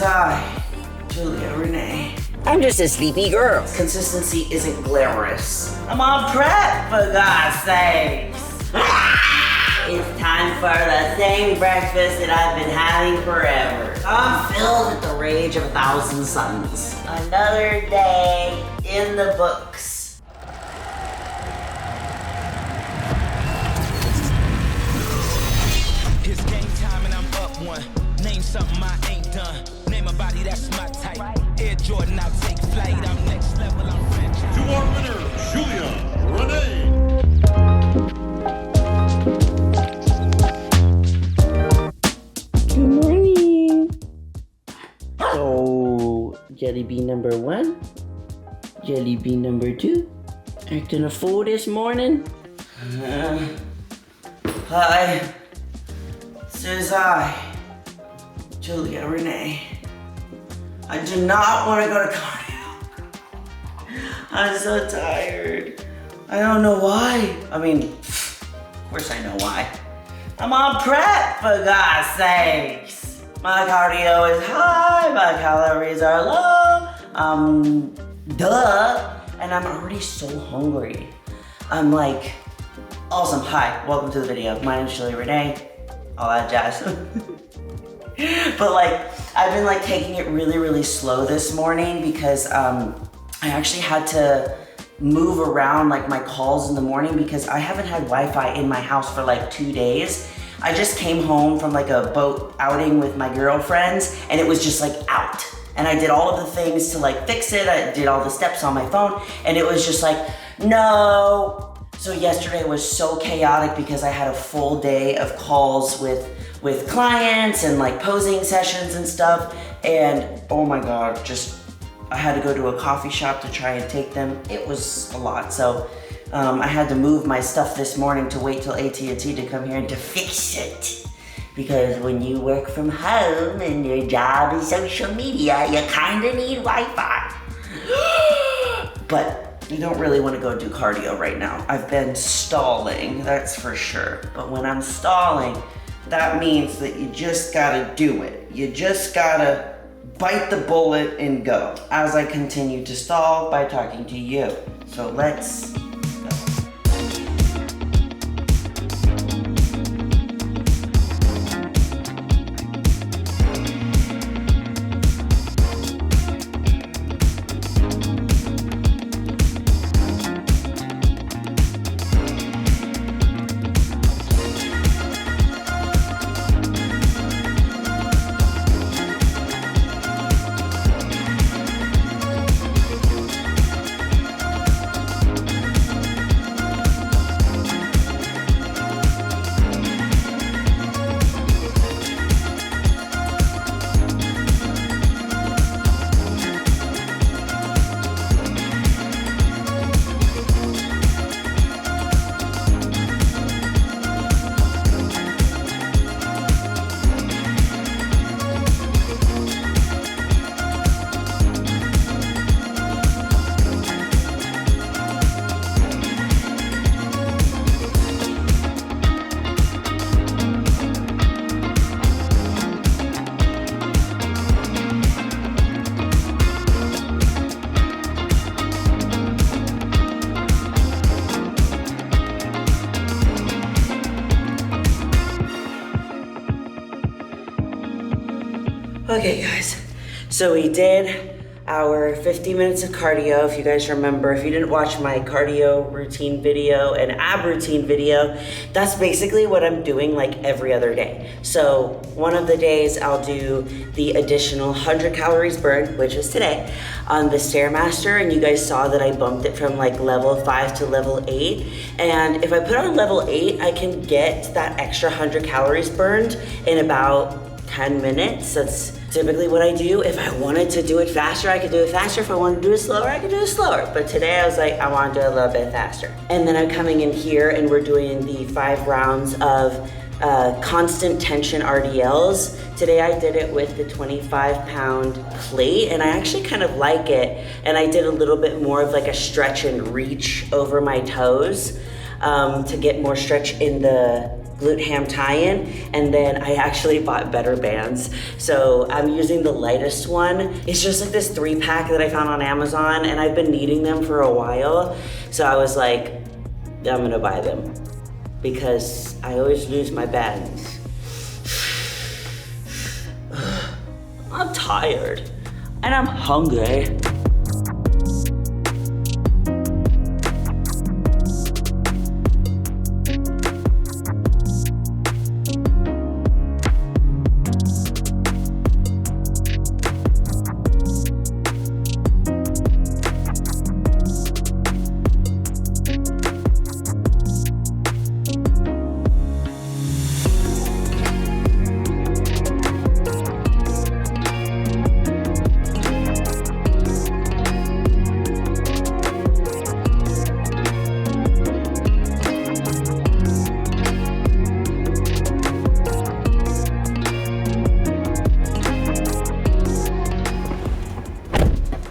is I, Julia Rene. I'm just a sleepy girl. Consistency isn't glamorous. I'm on prep, for God's sakes. It's time for the same breakfast that I've been having forever. I'm filled with the rage of 1,000 suns. Another day in the books. It's game time and I'm up one. Name something I ain't done. Name a body that's my type. Air Jordan, I'll take flight. I'm next level, I'm rich. To our winner, Julia Rene. Good morning. So, jelly bean number 1, jelly bean number 2, acting a fool this morning. Hi, this is I, Julia Rene. I do not want to go to cardio. I'm so tired. I don't know why. I mean, of course I know why. I'm on prep, for God's sakes. My cardio is high, my calories are low. Duh. And I'm already so hungry. I'm like, awesome. Hi, welcome to the video. My name is Julia Rene. All that jazz. But like, I've been like taking it really slow this morning because I actually had to move around like my calls in the morning because I haven't had Wi-Fi in my house for like 2 days. I just came home from like a boat outing with my girlfriends and it was just like out. And I did all of the things to like fix it. I did all the steps on my phone and it was just like, no. So yesterday was so chaotic because I had a full day of calls with clients and like posing sessions and stuff. And oh my God, I had to go to a coffee shop to try and take them. It was a lot. So I had to move my stuff this morning to wait till AT&T to come here and to fix it. Because when you work from home and your job is social media, you kinda need Wi-Fi. But I don't really want to go do cardio right now. I've been stalling, that's for sure. But when I'm stalling, that means that you just gotta do it. You just gotta bite the bullet and go. As I continue to stall by talking to you. So let's go. Okay guys, so we did our 50 minutes of cardio. If you guys remember, if you didn't watch my cardio routine video and ab routine video, that's basically what I'm doing like every other day. So one of the days I'll do the additional 100 calories burned, which is today, on the Stairmaster, and you guys saw that I bumped it from like level 5 to level 8. And if I put on level 8, I can get that extra 100 calories burned in about 10 minutes. That's typically what I do. If I wanted to do it faster, I could do it faster. If I wanted to do it slower, I could do it slower. But today I was like, I want to do it a little bit faster. And then I'm coming in here and we're doing the 5 rounds of constant tension RDLs. Today I did it with the 25-pound plate and I actually kind of like it. And I did a little bit more of like a stretch and reach over my toes to get more stretch in the glute ham tie-in, and then I actually bought better bands. So I'm using the lightest one. It's just like this 3-pack that I found on Amazon, and I've been needing them for a while. So I was like, I'm gonna buy them because I always lose my bands. I'm tired and I'm hungry.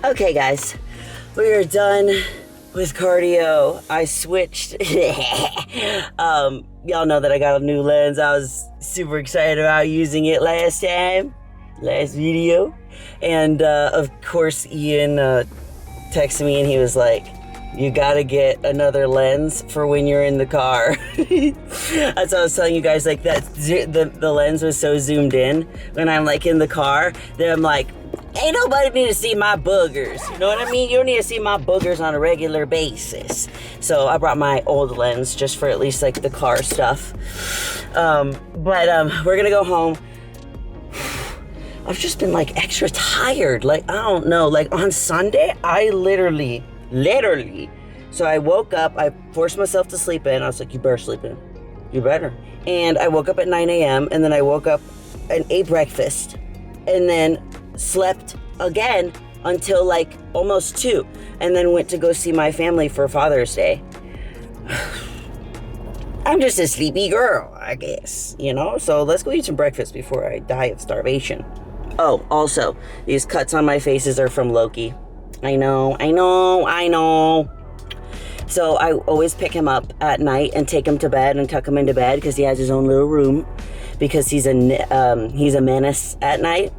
Okay guys, we are done with cardio. I switched. Y'all know that I got a new lens. I was super excited about using it last video. And of course Ian texted me and he was like, you gotta get another lens for when you're in the car. That's what I was telling you guys, like that the lens was so zoomed in when I'm like in the car that I'm like, ain't nobody need to see my boogers. You know what I mean? You don't need to see my boogers on a regular basis. So I brought my old lens just for at least like the car stuff. We're gonna go home. I've just been like extra tired. Like, I don't know, like on Sunday, I literally, so I woke up, I forced myself to sleep in. I was like, you better sleep in. You better. And I woke up at 9 a.m. and then I woke up and ate breakfast and then slept again until like almost 2 and then went to go see my family for Father's Day. I'm just a sleepy girl, I guess, you know? So let's go eat some breakfast before I die of starvation. Oh, also, these cuts on my faces are from Loki. I know. So I always pick him up at night and take him to bed and tuck him into bed because he has his own little room because he's a menace at night.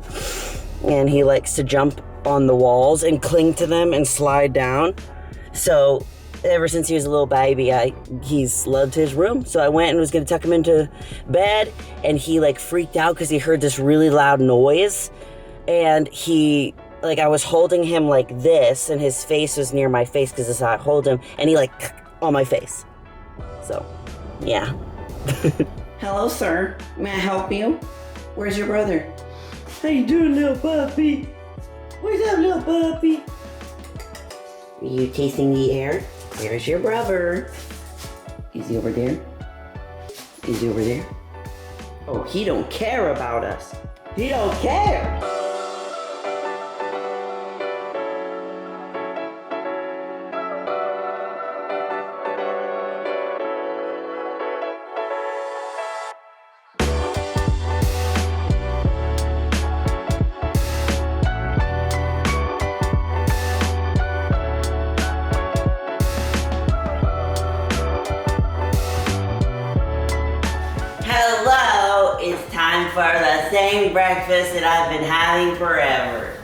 And he likes to jump on the walls and cling to them and slide down. So ever since he was a little baby, he's loved his room. So I went and was gonna tuck him into bed, and he like freaked out because he heard this really loud noise. And he, like, I was holding him like this, and his face was near my face because that's how I hold him, and he like on my face. So, yeah. Hello, sir. May I help you? Where's your brother? How you doing, little puppy? What's up, little puppy? Are you tasting the air? There's your brother. Is he over there? Is he over there? Oh, he don't care about us. He don't care. Hello, it's time for the same breakfast that I've been having forever.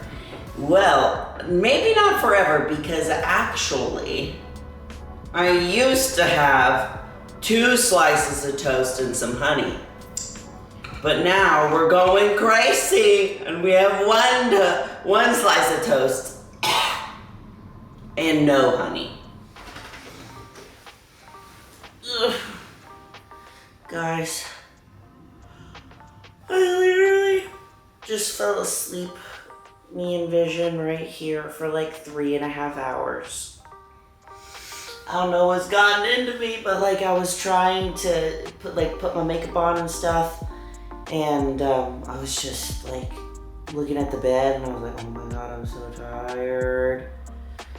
Well, maybe not forever because actually, I used to have 2 slices of toast and some honey. But now we're going crazy and we have one slice of toast and no honey. Ugh. Guys, I literally just fell asleep, me and Vision, right here for like 3.5 hours. I don't know what's gotten into me, but like I was trying to put my makeup on and stuff, and I was just like looking at the bed and I was like, oh my god, I'm so tired.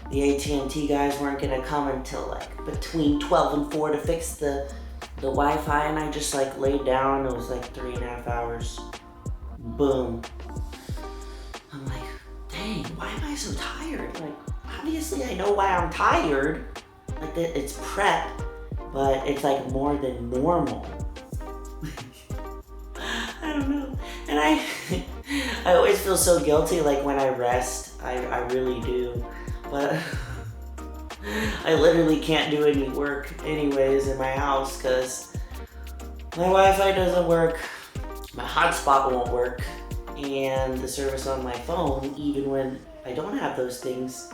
The AT&T guys weren't gonna come until like between 12 and 4 to fix the Wi-Fi, and I just like laid down. It was like 3.5 hours. Boom. I'm like, dang, why am I so tired? Like, obviously I know why I'm tired. Like, it's prep, but it's like more than normal. And I always feel so guilty, like when I rest, I really do. But I literally can't do any work anyways in my house because my Wi-Fi doesn't work, my hotspot won't work, and the service on my phone, even when I don't have those things,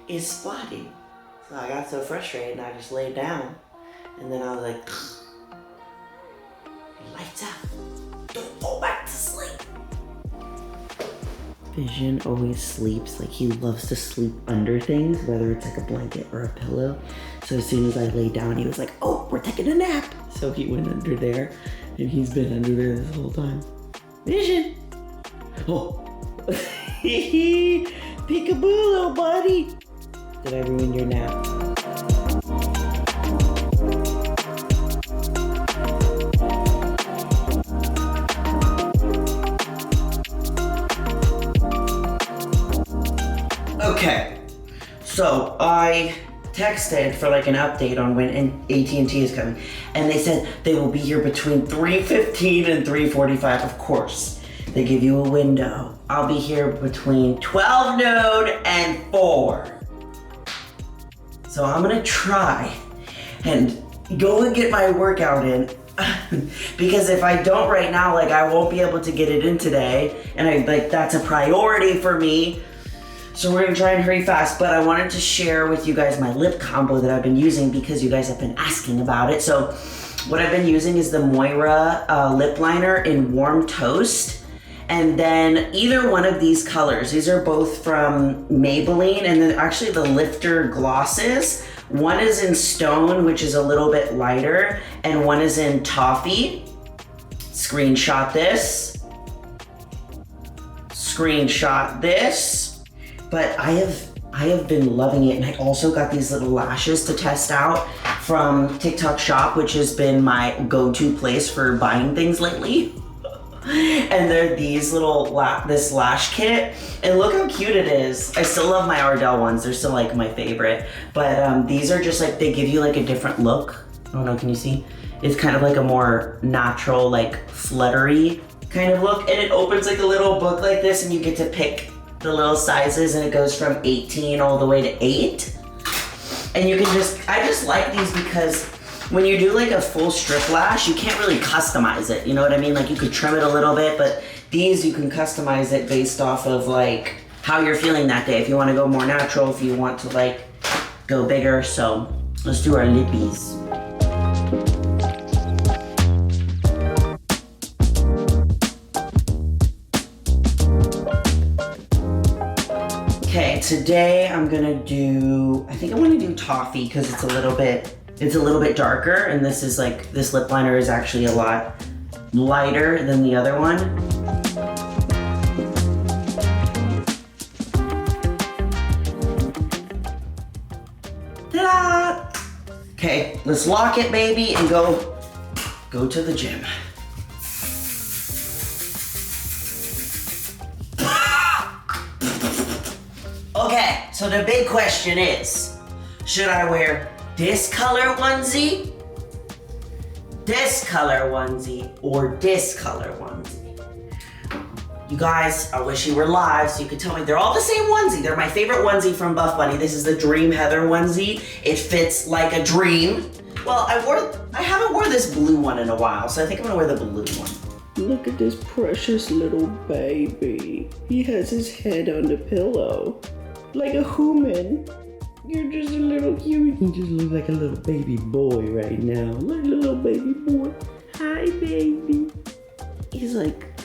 is spotty. So I got so frustrated and I just laid down. And then I was like, lights out, don't go back to sleep. Vision always sleeps, like he loves to sleep under things, whether it's like a blanket or a pillow. So as soon as I lay down, he was like, oh, we're taking a nap. So he went under there and he's been under there this whole time. Vision. Oh. Peekaboo, little buddy. Did I ruin your nap? Okay, so I texted for like an update on when AT&T is coming, and they said they will be here between 3:15 and 3:45. Of course, they give you a window. I'll be here between 12 noon and 4. So I'm gonna try and go and get my workout in because if I don't right now, like I won't be able to get it in today, and that's a priority for me. So we're gonna try and hurry fast, but I wanted to share with you guys my lip combo that I've been using because you guys have been asking about it. So what I've been using is the Moira lip liner in Warm Toast. And then either one of these colors, these are both from Maybelline, and then actually the Lifter glosses. One is in Stone, which is a little bit lighter, and one is in Toffee. Screenshot this. Screenshot this. But I have been loving it, and I also got these little lashes to test out from TikTok Shop, which has been my go-to place for buying things lately. And they're these little this lash kit, and look how cute it is. I still love my Ardell ones; they're still like my favorite. But these are just like, they give you like a different look. I don't know, can you see? It's kind of like a more natural, like fluttery kind of look, and it opens like a little book like this, and you get to pick the little sizes, and it goes from 18 all the way to 8. And you can I just like these because when you do like a full strip lash, you can't really customize it, you know what I mean? Like you could trim it a little bit, but these you can customize it based off of like how you're feeling that day. If you want to go more natural, if you want to like go bigger. So let's do our lippies. Okay, today I'm gonna do, I think I'm gonna do Toffee because it's a little bit darker, and this is like, this lip liner is actually a lot lighter than the other one. Ta-da! Okay, let's lock it, baby, and go to the gym. Okay, so the big question is, should I wear this color onesie, this color onesie, or this color onesie? You guys, I wish you were live so you could tell me. They're all the same onesie. They're my favorite onesie from Buff Bunny. This is the Dream Heather onesie. It fits like a dream. Well, I haven't worn this blue one in a while, so I think I'm gonna wear the blue one. Look at this precious little baby. He has his head on the pillow. Like a human. You're just a little cute. You just look like a little baby boy right now. Like a little baby boy. Hi, baby. He's like,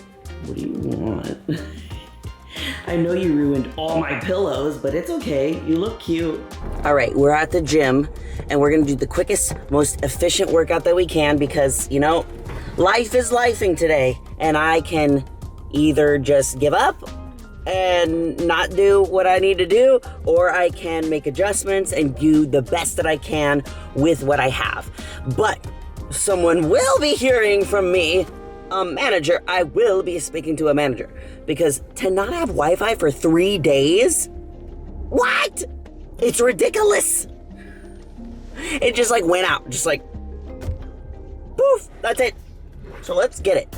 what do you want? I know you ruined all my pillows, but it's okay. You look cute. All right, we're at the gym, and we're gonna do the quickest, most efficient workout that we can because, you know, life is lifing today, and I can either just give up and not do what I need to do, or I can make adjustments and do the best that I can with what I have. But someone will be hearing from me, a manager. I will be speaking to a manager because to not have Wi-Fi for 3 days, what? It's ridiculous. It just like went out, just like poof, that's it. So let's get it.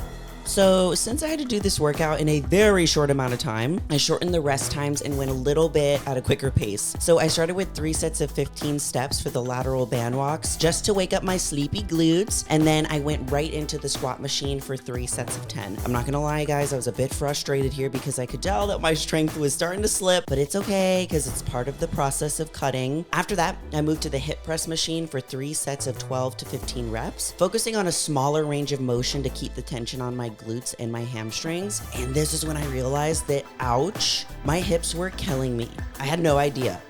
So since I had to do this workout in a very short amount of time, I shortened the rest times and went a little bit at a quicker pace. So I started with 3 sets of 15 steps for the lateral band walks just to wake up my sleepy glutes. And then I went right into the squat machine for 3 sets of 10. I'm not gonna lie, guys, I was a bit frustrated here because I could tell that my strength was starting to slip, but it's okay because it's part of the process of cutting. After that, I moved to the hip press machine for 3 sets of 12 to 15 reps, focusing on a smaller range of motion to keep the tension on my glutes and my hamstrings. And this is when I realized that, ouch, my hips were killing me. I had no idea.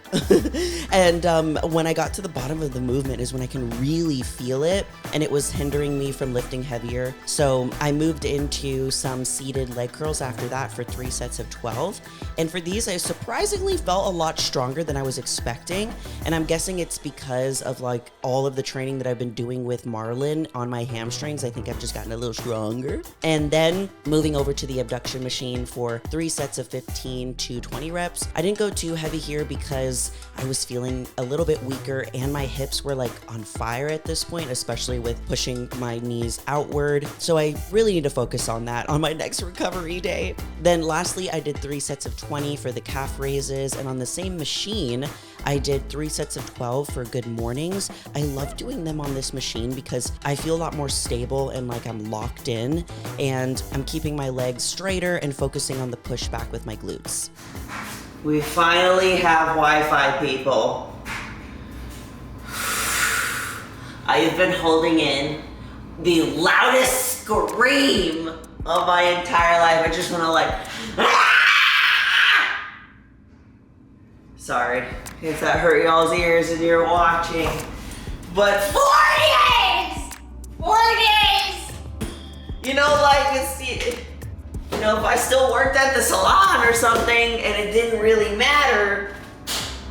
And when I got to the bottom of the movement is when I can really feel it, and it was hindering me from lifting heavier. So I moved into some seated leg curls after that for 3 sets of 12. And for these, I surprisingly felt a lot stronger than I was expecting. And I'm guessing it's because of like all of the training that I've been doing with Marlon on my hamstrings. I think I've just gotten a little stronger. And then moving over to the abduction machine for 3 sets of 15 to 20 reps. I didn't go too heavy here because I was feeling a little bit weaker and my hips were like on fire at this point, especially with pushing my knees outward. So I really need to focus on that on my next recovery day. Then lastly, I did 3 sets of 20 for the calf raises, and on the same machine, I did 3 sets of 12 for good mornings. I love doing them on this machine because I feel a lot more stable and like I'm locked in, and I'm keeping my legs straighter and focusing on the pushback with my glutes. We finally have Wi-Fi, people. I have been holding in the loudest scream of my entire life. I just want to like, ah! Sorry if that hurt y'all's ears and you're watching, but 4 days! 4 days! You know, like it's, you know, if I still worked at the salon or something and it didn't really matter,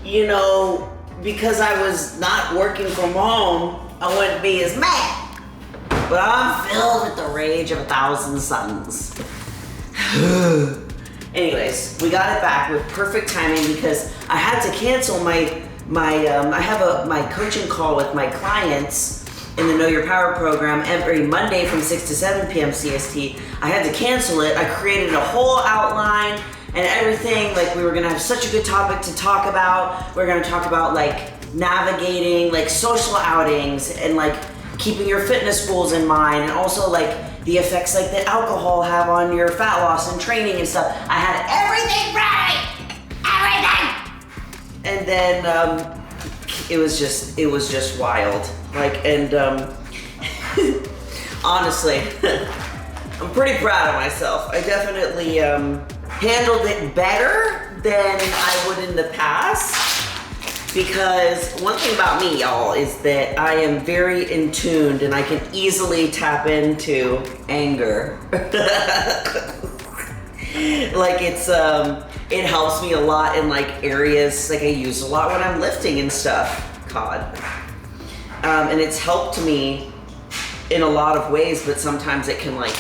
you know, because I was not working from home, I wouldn't be as mad. But I'm filled with the rage of 1,000 suns. Anyways, we got it back with perfect timing because I had to cancel my coaching call with my clients in the Know Your Power program every Monday from 6 to 7 p.m. CST. I had to cancel it. I created a whole outline and everything. Like, we were gonna have such a good topic to talk about. We're gonna talk about like navigating like social outings and like keeping your fitness goals in mind, and also like the effects like that alcohol have on your fat loss and training and stuff. I had everything ready, everything. And then it was just wild. Like, and honestly, I'm pretty proud of myself. I definitely handled it better than I would in the past. Because one thing about me, y'all, is that I am very in tuned and I can easily tap into anger. Like it helps me a lot in like areas, like I use a lot when I'm lifting and stuff, COD. And it's helped me in a lot of ways, but sometimes it can like,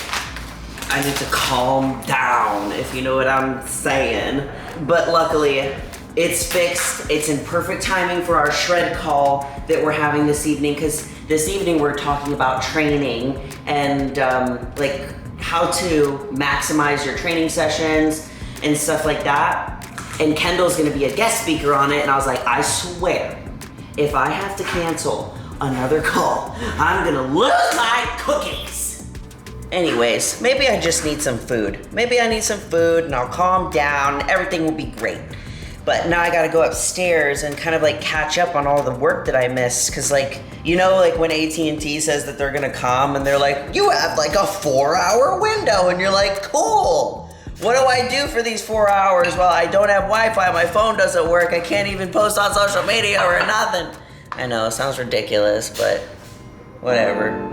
I need to calm down, if you know what I'm saying. But luckily, it's fixed. It's in perfect timing for our shred call that we're having this evening, because this evening we're talking about training and like how to maximize your training sessions and stuff like that. And Kendall's gonna be a guest speaker on it, and I was like, I swear, if I have to cancel another call, I'm gonna lose my cookies. Anyways, maybe I just need some food. Maybe I need some food and I'll calm down, everything will be great. But now I gotta go upstairs and kind of like catch up on all the work that I missed. Cause like, you know, like when AT&T says that they're gonna come and they're like, you have like a 4-hour window, and you're like, cool. What do I do for these 4 hours? Well, I don't have Wi-Fi, my phone doesn't work, I can't even post on social media or nothing. I know, it sounds ridiculous, but whatever.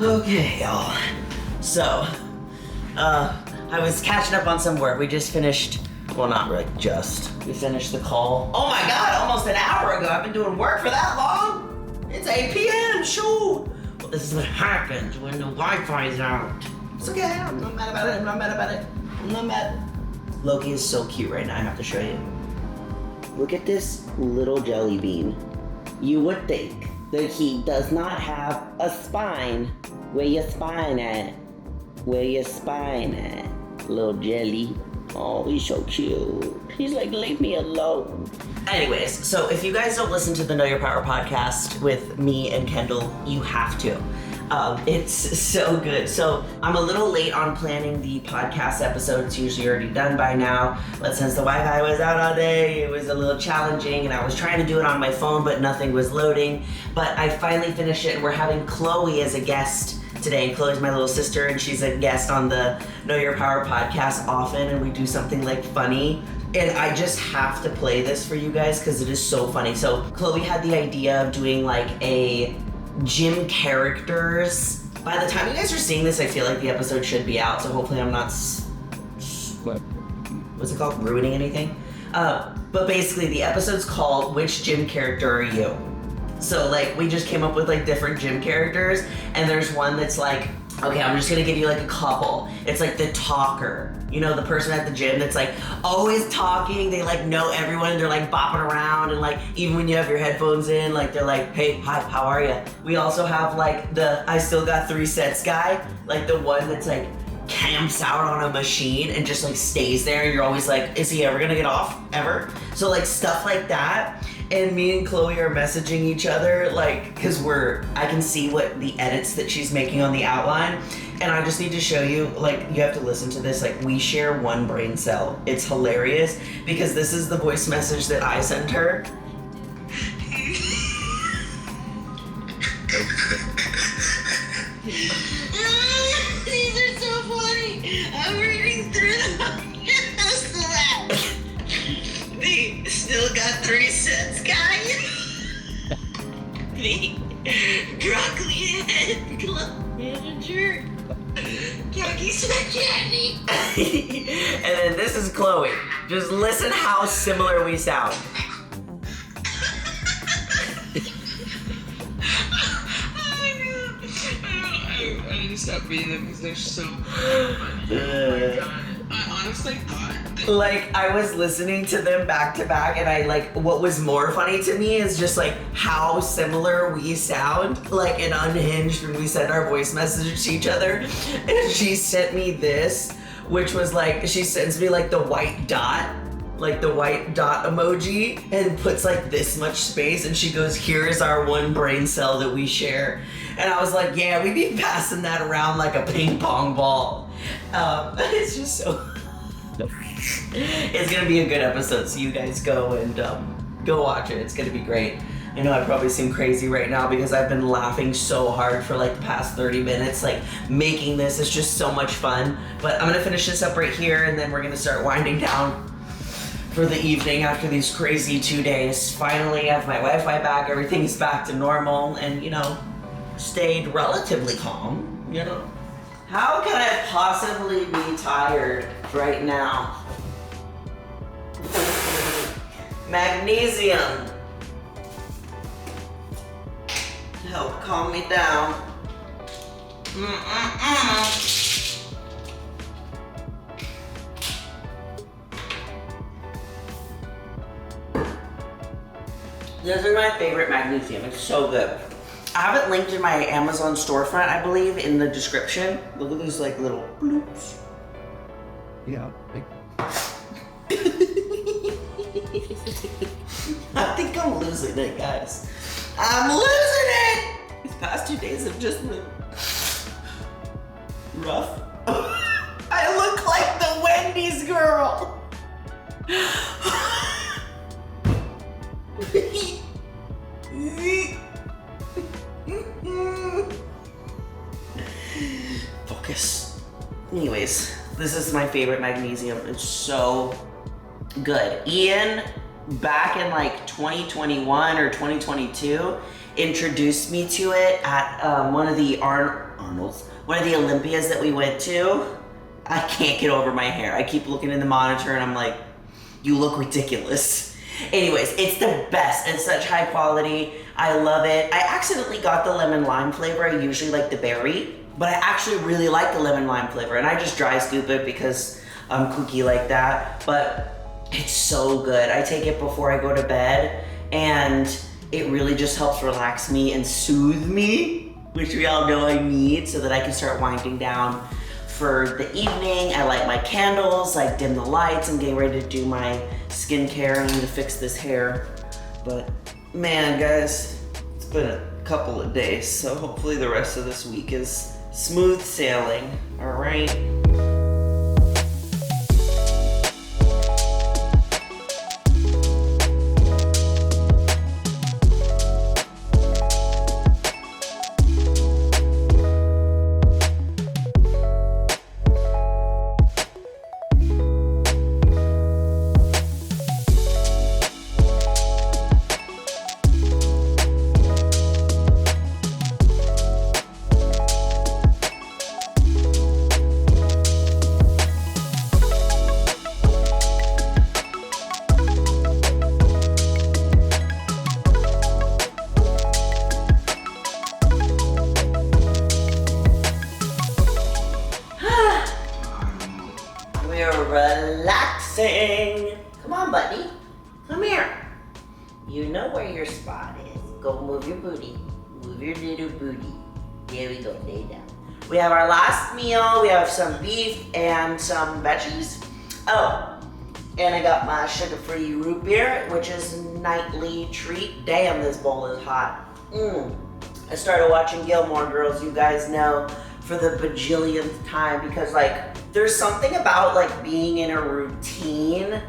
Okay, y'all. So, I was catching up on some work. We just finished, well, not really just. We finished the call. Oh my God, almost an hour ago. I've been doing work for that long? It's 8 p.m., shoot. Well, this is what happens when the Wi-Fi's out. It's okay, I'm not mad about it, I'm not mad. Loki is so cute right now, I have to show you. Look at this little jelly bean. You would think that he does not have a spine. Where your spine at? Where your spine at? Little jelly. Oh, he's so cute. He's like, leave me alone. Anyways, so if you guys don't listen to the Know Your Power podcast with me and Kendall, you have to. It's so good. So I'm a little late on planning the podcast episode. It's usually already done by now. But since the Wi-Fi was out all day, it was a little challenging and I was trying to do it on my phone, but nothing was loading. But I finally finished it and we're having Chloe as a guest today. Chloe's my little sister and she's a guest on the Know Your Power podcast often, and we do something like funny. And I just have to play this for you guys because it is so funny. So Chloe had the idea of doing like a gym characters. By the time you guys are seeing this, I feel like the episode should be out. So hopefully I'm not, what's it called? Ruining anything? But basically the episode's called Which Gym Character Are You? So like we just came up with like different gym characters, and there's one that's like, okay, I'm just gonna give you like a couple. It's like the talker. You know, the person at the gym that's like always talking. They like know everyone. They're like bopping around, and like even when you have your headphones in, like they're like, hey, hi, how are you? We also have like the I still got 3 sets guy, like the one that's like camps out on a machine and just like stays there. And you're always like, is he ever gonna get off? Ever? So like stuff like that. And me and Chloe are messaging each other, like, cause I can see what the edits that she's making on the outline. And I just need to show you, like, you have to listen to this, like, we share one brain cell. It's hilarious, because this is the voice message that I sent her. These are so funny. I'm reading through them. They still got 3 sets, guys. The broccoli head club manager. Khaki spaghetti. And then this is Chloe. Just listen how similar we sound. I need to stop reading them because they're so funny. Oh my god. I honestly thought that... Like, I was listening to them back to back, and I like, what was more funny to me is just like how similar we sound, like in Unhinged when we send our voice message to each other. And she sent me this, which was like, she sends me like the white dot emoji, and puts like this much space, and she goes, here's our one brain cell that we share. And I was like, yeah, we be passing that around like a ping pong ball. It's just so, it's gonna be a good episode, so you guys go and go watch it. It's gonna be great. I know I probably seem crazy right now because I've been laughing so hard for like the past 30 minutes, like making this. It's just so much fun. But I'm gonna finish this up right here, and then we're gonna start winding down for the evening after these crazy 2 days. Finally, I have my Wi-Fi back, everything's back to normal, and you know, stayed relatively calm, you know. How can I possibly be tired right now? Magnesium. To help calm me down. This is my favorite magnesium. It's so good. I have it linked in my Amazon storefront, I believe, in the description. Look at these like little bloops. Yeah. I think I'm losing it, guys. I'm losing it! These past 2 days have just been rough. I look like the Wendy's girl. Focus. Anyways, this is my favorite magnesium. It's so good. Ian, back in like 2021 or 2022, introduced me to it at one of the one of the Olympias that we went to. I can't get over my hair. I keep looking in the monitor and I'm like, you look ridiculous. Anyways, it's the best. It's such high quality. I love it. I accidentally got the lemon lime flavor. I usually like the berry, but I actually really like the lemon lime flavor, and I just dry scoop it because I'm kooky like that, but it's so good. I take it before I go to bed, and it really just helps relax me and soothe me, which we all know I need, so that I can start winding down for the evening. I light my candles, I dim the lights. I'm getting ready to do my skincare. I need to fix this hair. But man, guys, it's been a couple of days, so hopefully the rest of this week is smooth sailing, all right? Relaxing. Come on, buddy. Come here. You know where your spot is. Go move your booty. Move your little booty. There we go. Lay down. We have our last meal. We have some beef and some veggies. Oh, and I got my sugar-free root beer, which is a nightly treat. Damn, this bowl is hot. I started watching Gilmore Girls, you guys know, for the bajillionth time, because like there's something about like being in a routine,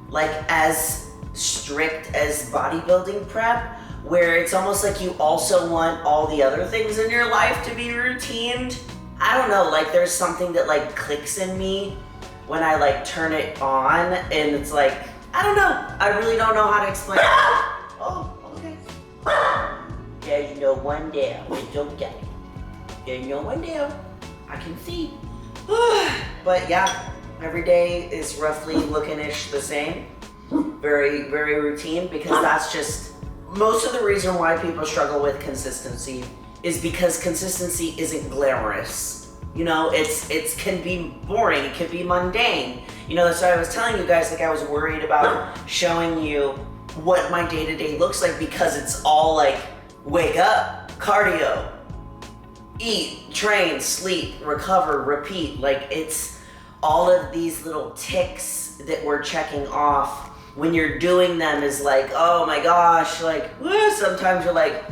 like as strict as bodybuilding prep, where it's almost like you also want all the other things in your life to be routined. I don't know, like there's something that like clicks in me when I like turn it on, and it's like, I don't know, I really don't know how to explain it. Oh, okay. There's no one there, it's okay. There's no one there, I can see. But yeah, every day is roughly looking-ish the same. Very, very routine, because that's just, most of the reason why people struggle with consistency is because consistency isn't glamorous. You know, it can be boring, it can be mundane. You know, that's why I was telling you guys, like I was worried about showing you what my day-to-day looks like, because it's all like, wake up, cardio, eat, train, sleep, recover, repeat. Like it's all of these little ticks that we're checking off. When you're doing them is like, oh my gosh, like, sometimes you're like,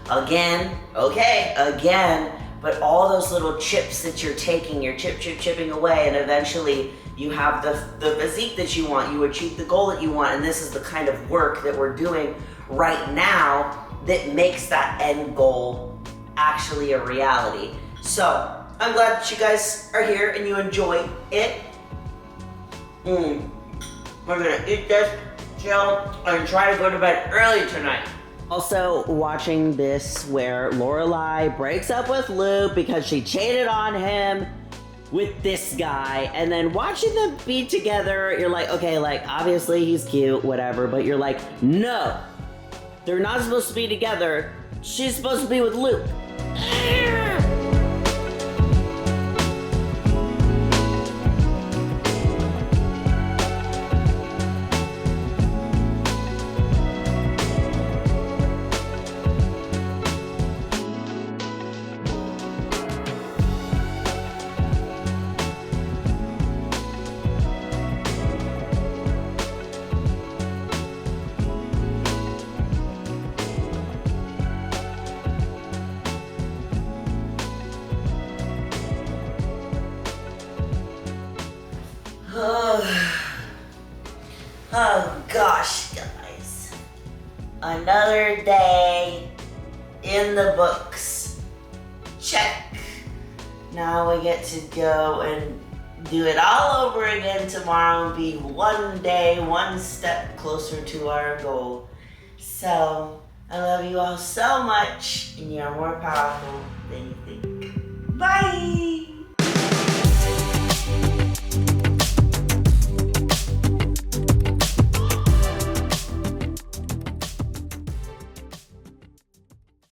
again, okay, again. But all those little chips that you're taking, you're chipping away, and eventually you have the physique that you want, you achieve the goal that you want, and this is the kind of work that we're doing right now that makes that end goal actually a reality. So I'm glad that you guys are here and you enjoy it. We're gonna eat this, chill, and try to go to bed early tonight. Also watching this where Lorelai breaks up with Luke because she cheated on him with this guy, and then watching them be together, you're like, okay, like obviously he's cute, whatever, but you're like, no, they're not supposed to be together. She's supposed to be with Luke. Oh gosh, guys. Another day in the books. Check. Now we get to go and do it all over again tomorrow and be one day, one step closer to our goal. So, I love you all so much, and you're more powerful than you think. Bye!